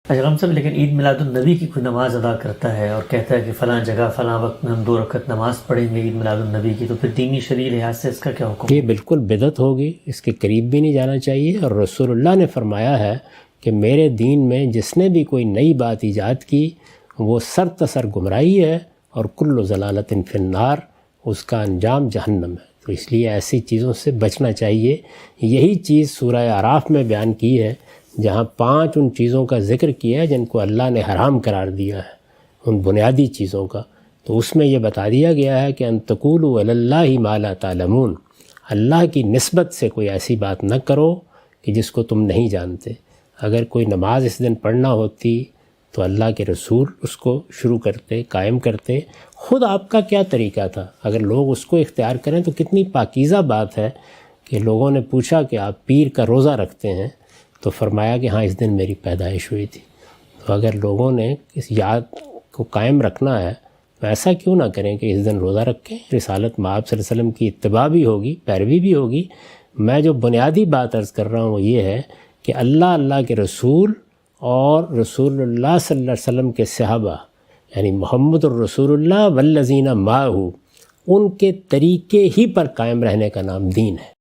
اجغم صاحب، لیکن عید میلاد النبی کی کوئی نماز ادا کرتا ہے اور کہتا ہے کہ فلاں جگہ فلاں وقت میں ہم 2 رکعت نماز پڑھیں گے عید میلاد النبی کی، تو پھر دینی شرعی لحاظ سے اس کا کیا حکم؟ یہ بالکل بدعت ہوگی، اس کے قریب بھی نہیں جانا چاہیے، اور رسول اللہ نے فرمایا ہے کہ میرے دین میں جس نے بھی کوئی نئی بات ایجاد کی وہ سر تسر گمراہی ہے، اور کل ضلالت فی النار، اس کا انجام جہنم ہے۔ تو اس لیے ایسی چیزوں سے بچنا چاہیے۔ یہی چیز سورہ اعراف میں بیان کی ہے، جہاں 5 ان چیزوں کا ذکر کیا ہے جن کو اللہ نے حرام قرار دیا ہے، ان بنیادی چیزوں کا۔ تو اس میں یہ بتا دیا گیا ہے کہ ان تقولوا علی اللہ ما لا تعلمون، اللہ کی نسبت سے کوئی ایسی بات نہ کرو کہ جس کو تم نہیں جانتے۔ اگر کوئی نماز اس دن پڑھنا ہوتی تو اللہ کے رسول اس کو شروع کرتے، قائم کرتے۔ خود آپ کا کیا طریقہ تھا؟ اگر لوگ اس کو اختیار کریں تو کتنی پاکیزہ بات ہے کہ لوگوں نے پوچھا کہ آپ پیر کا روزہ رکھتے ہیں، تو فرمایا کہ ہاں اس دن میری پیدائش ہوئی تھی۔ تو اگر لوگوں نے اس یاد کو قائم رکھنا ہے تو ایسا کیوں نہ کریں کہ اس دن روزہ رکھیں، رسالت مآب صلی اللہ علیہ وسلم کی اتباع بھی ہوگی، پیروی بھی ہوگی۔ میں جو بنیادی بات عرض کر رہا ہوں وہ یہ ہے کہ اللہ کے رسول اور رسول اللہ صلی اللہ علیہ وسلم کے صحابہ، یعنی محمد الرسول اللہ والذین معہ، ان کے طریقے ہی پر قائم رہنے کا نام دین ہے۔